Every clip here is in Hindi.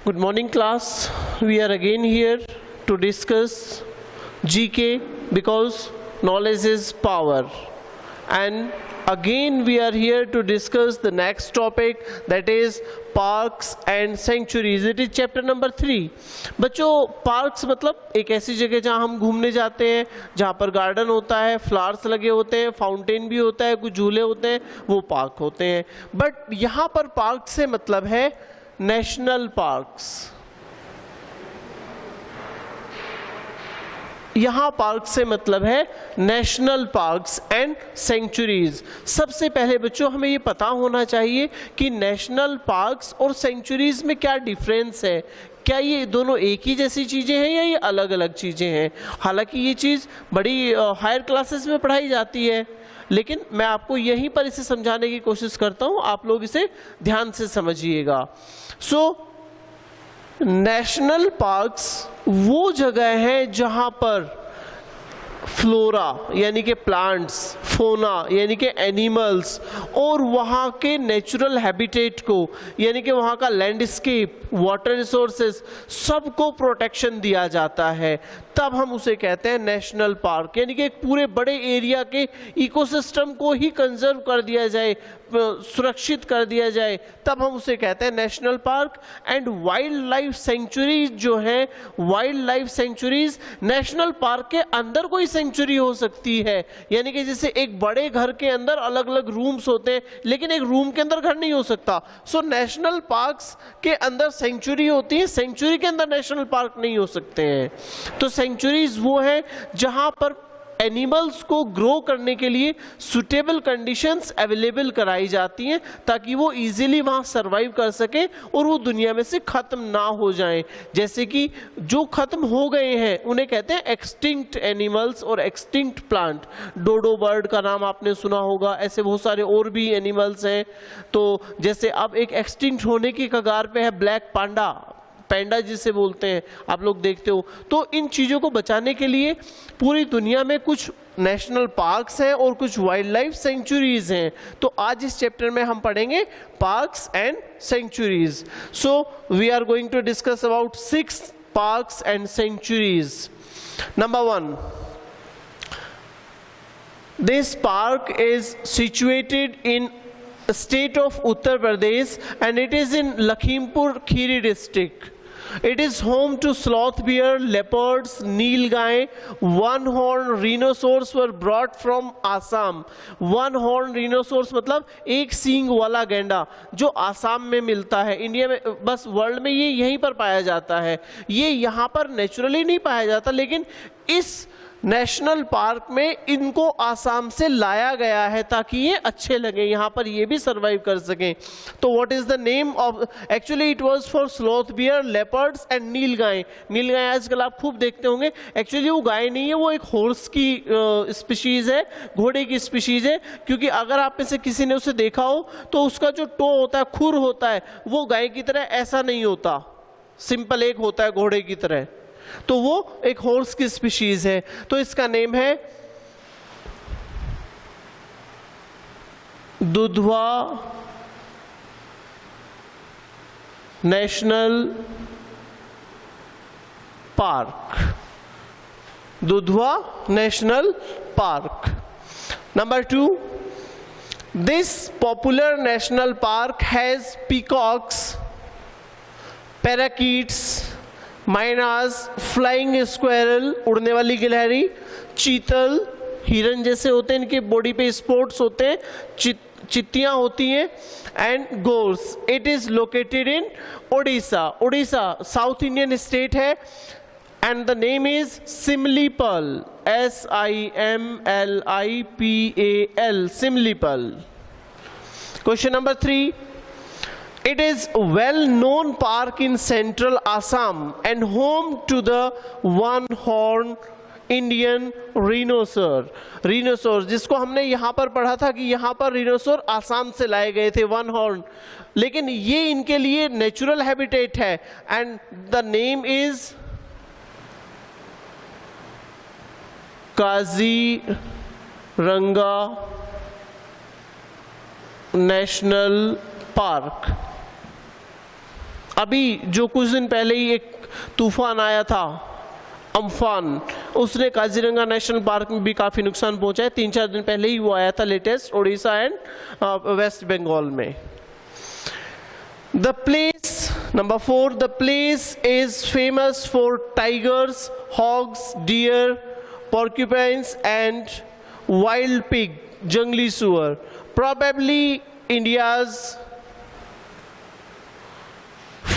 Good morning class. We are again here to discuss GK because knowledge is power. And again we are here to discuss the next topic, that is parks and sanctuaries. It is chapter number 3. बच्चों पार्क्स मतलब एक ऐसी जगह जहाँ हम घूमने जाते हैं, जहाँ पर गार्डन होता है, फ्लावर्स लगे होते हैं, फाउंटेन भी होता है, कुछ झूले होते हैं, वो पार्क होते हैं. बट यहाँ पर पार्क से मतलब है नेशनल पार्क्स. यहाँ पार्क से मतलब है नेशनल पार्क्स एंड सेंचुरीज. सबसे पहले बच्चों हमें ये पता होना चाहिए कि नेशनल पार्क्स और सेंचुरीज में क्या डिफरेंस है. क्या ये दोनों एक ही जैसी चीज़ें हैं या ये अलग अलग चीज़ें हैं. हालांकि ये चीज़ बड़ी हायर क्लासेस में पढ़ाई जाती है, लेकिन मैं आपको यहीं पर इसे समझाने की कोशिश करता हूँ. आप लोग इसे ध्यान से समझिएगा. सो नेशनल पार्क्स वो जगह है जहां पर फ्लोरा यानी कि प्लांट्स, फोना यानी कि एनिमल्स और वहाँ के नेचुरल हैबिटेट को यानी कि वहाँ का लैंडस्केप, वाटर रिसोर्सेज सबको प्रोटेक्शन दिया जाता है. तब हम उसे कहते हैं नेशनल पार्क. यानी कि एक पूरे बड़े एरिया के इकोसिस्टम को ही कंजर्व कर दिया जाए, सुरक्षित कर दिया जाए, तब हम उसे कहते हैं national park. And wild life sanctuaries जो हैं, wild life sanctuaries national park के अंदर कोई सेंचुरी हो सकती है. यानी कि जैसे एक बड़े घर के अंदर अलग अलग रूम्स होते हैं, लेकिन एक रूम के अंदर घर नहीं हो सकता. सो नेशनल पार्क्स के अंदर सेंचुरी होती है, सेंचुरी के अंदर नेशनल पार्क नहीं हो सकते हैं. तो सेंचुरीज वो है जहां पर एनिमल्स को ग्रो करने के लिए सुटेबल कंडीशंस अवेलेबल कराई जाती हैं ताकि वो इजीली वहाँ सरवाइव कर सकें और वो दुनिया में से ख़त्म ना हो जाएं. जैसे कि जो ख़त्म हो गए हैं उन्हें कहते हैं एक्सटिंक्ट एनिमल्स और एक्सटिंक्ट प्लांट. डोडो बर्ड का नाम आपने सुना होगा, ऐसे बहुत सारे और भी एनिमल्स हैं. तो जैसे अब एक एक्सटिंक्ट होने की कगार पे है ब्लैक पांडा, पैंडा जिसे बोलते हैं, आप लोग देखते हो. तो इन चीज़ों को बचाने के लिए पूरी दुनिया में कुछ नेशनल पार्क्स हैं और कुछ वाइल्ड लाइफ सेंचुरीज हैं. तो आज इस चैप्टर में हम पढ़ेंगे parks and sanctuaries. So we are going to discuss about 6 parks and sanctuaries. Number 1, this park is situated in state of Uttar Pradesh and it is in Lakhimpur Kheri district. It is home to sloth bear, leopards, nilgai. One-horned rhinoceros were brought from Assam. One-horned rhinoceros मतलब एक सींग वाला गैंडा जो आसाम में मिलता है. इंडिया में बस वर्ल्ड में ये यहीं पर पाया जाता है. ये यहाँ पर नेचुरली नहीं पाया जाता, लेकिन इस नेशनल पार्क में इनको आसाम से लाया गया है ताकि ये अच्छे लगे, यहाँ पर ये भी सरवाइव कर सकें. तो what is the name of, actually it was for sloth bear, leopards and nilgai. नीलगाय आजकल आप खूब देखते होंगे. एक्चुअली वो गाय नहीं है, वो एक हॉर्स की स्पीशीज है, घोड़े की स्पीशीज है. क्योंकि अगर आप में से किसी ने उसे देखा हो तो उसका जो टो होता है, खुर होता है, वो गाय की तरह ऐसा नहीं होता, सिंपल एक होता है घोड़े की तरह. तो वो एक हॉर्स की स्पीशीज है. तो इसका नेम है Dudhwa national park. Dudhwa national park. Number 2, this popular national park has peacocks, parakeets, minus, flying squirrel उड़ने वाली गिलहरी, चीतल हिरन जैसे होते हैं, इनके बॉडी पे स्पॉट्स होते हैं, चित्तियां होती हैं, and gaurs. It is located in Odisha. Odisha south Indian state है and the name is Simlipal. SIMLIPAL, Simlipal. Question number 3, it is a well-known park in central Assam and home to the one-horned Indian rhinoceros. rhinoceros जिसको हमने यहाँ पर पढ़ा था कि यहाँ पर rhinoceros आसाम से लाए गए थे, one horn, लेकिन ये इनके लिए नेचुरल हैबिटेट है. And the name is Kaziranga national park. अभी जो कुछ दिन पहले ही एक तूफान आया था अम्फान, उसने काजीरंगा नेशनल पार्क में भी काफ़ी नुकसान पहुंचा है। 3-4 दिन पहले ही वो आया था latest, Orissa and west Bengal में। The place number 4, the place is famous for tigers, hogs, deer, porcupines and wild pig, jungli suar. Probably India's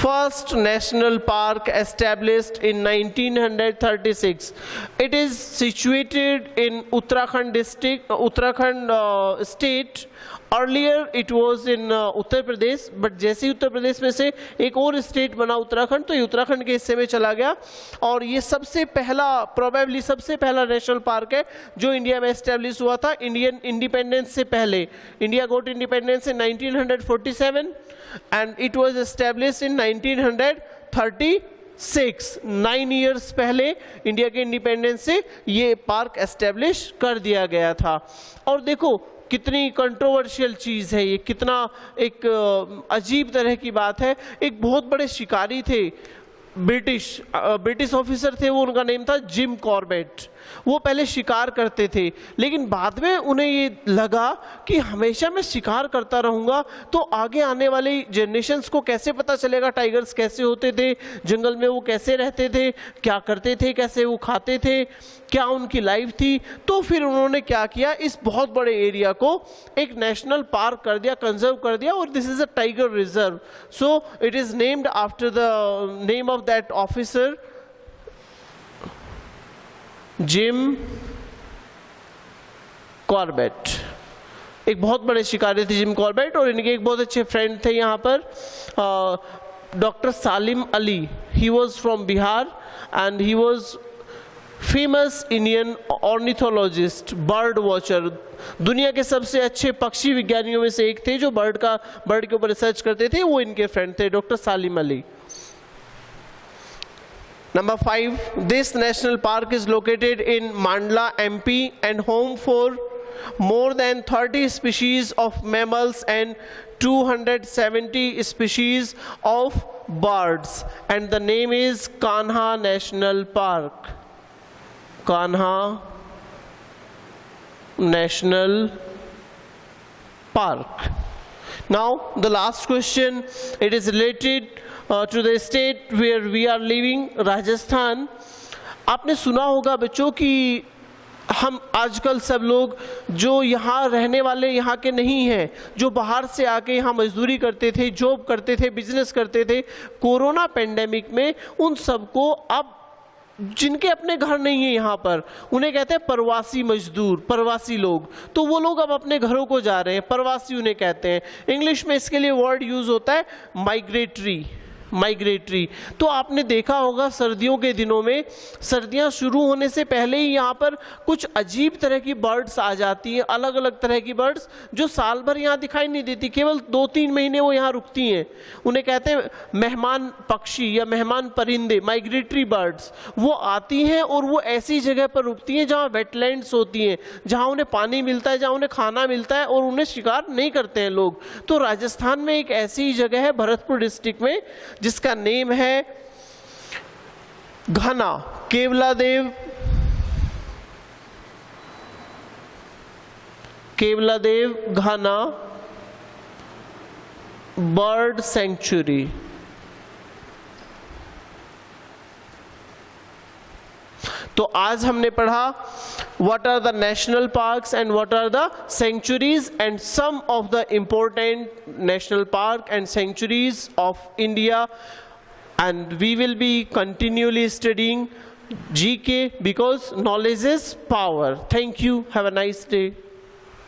first national park established in 1936. It is situated in Uttarakhand district, Uttarakhand state. Earlier it was in Uttar Pradesh, but जैसे ही उत्तर प्रदेश में से एक और स्टेट बना उत्तराखंड, तो ये उत्तराखंड के हिस्से में चला गया। और ये सबसे पहला, प्रोबेबली सबसे पहला नेशनल पार्क है जो इंडिया में एस्टेब्लिश हुआ था इंडियन इंडिपेंडेंस से पहले। India got independence in 1947 and it was established in 1936। 9 years पहले इंडिया के इंडिपेंडेंस से ये पार्क एस्टेब्लिश कर दिया गया था। और देखो कितनी कंट्रोवर्शियल चीज़ है ये, कितना एक अजीब तरह की बात है। एक बहुत बड़े शिकारी थे, ब्रिटिश ऑफिसर थे, वो उनका नेम था जिम कॉर्बेट। वो पहले शिकार करते थे, लेकिन बाद में उन्हें ये लगा कि हमेशा मैं शिकार करता रहूँगा तो आगे आने वाली जनरेशन्स को कैसे पता चलेगा टाइगर्स कैसे होते थे, जंगल में वो कैसे रहते थे, क्या करते थे, कैसे वो खाते थे, क्या उनकी लाइफ थी। तो फिर उन्होंने क्या किया, इस बहुत बड़े एरिया को एक नेशनल पार्क कर दिया, कंजर्व कर दिया, और this is a tiger reserve. So it is named after the name of that officer Jim Corbett. एक बहुत बड़े शिकारी थे जिम कॉर्बेट, और इनके एक बहुत अच्छे फ्रेंड थे यहाँ पर doctor Salim Ali. He was from Bihar and he was famous Indian ornithologist, bird watcher. दुनिया के सबसे अच्छे पक्षी विज्ञानियों में से एक थे जो बर्ड के ऊपर रिसर्च करते थे, वो इनके फ्रेंड थे doctor Salim Ali. Number 5, this national park is located in Mandla, MP and home for more than 30 species of mammals and 270 species of birds, and the name is Kanha National Park. Kanha National Park. Now the last question, it is related to the state where we are living, Rajasthan. आपने सुना होगा बच्चों कि हम आजकल सब लोग जो यहाँ रहने वाले यहाँ के नहीं हैं, जो बाहर से आके यहाँ मजदूरी करते थे, जॉब करते थे, बिजनेस करते थे, कोरोना पेंडेमिक में उन सबको अब जिनके अपने घर नहीं है यहाँ पर, उन्हें कहते हैं प्रवासी मजदूर, प्रवासी लोग। तो वो लोग अब अपने घरों को जा रहे हैं, प्रवासी उन्हें कहते हैं। इंग्लिश में इसके लिए वर्ड यूज होता है माइग्रेटरी। तो आपने देखा होगा सर्दियों के दिनों में, सर्दियां शुरू होने से पहले ही यहाँ पर कुछ अजीब तरह की बर्ड्स आ जाती हैं, अलग अलग तरह की बर्ड्स जो साल भर यहाँ दिखाई नहीं देती, केवल 2-3 महीने वो यहाँ रुकती हैं। उन्हें कहते हैं मेहमान पक्षी या मेहमान परिंदे, माइग्रेटरी बर्ड्स। वो आती हैं और वो ऐसी जगह पर रुकती हैं जहाँ वेटलैंड्स होती हैं, जहाँ उन्हें पानी मिलता है, जहाँ उन्हें खाना मिलता है, और उन्हें शिकार नहीं करते हैं लोग। तो राजस्थान में एक ऐसी जगह है भरतपुर डिस्ट्रिक्ट में जिसका नेम है घना, केवलादेव घना बर्ड सेंचुरी। तो आज हमने पढ़ा what are the national parks and what are the sanctuaries and some of the important national park and sanctuaries of India, and we will be continually studying GK because knowledge is power. Thank you. Have a nice day.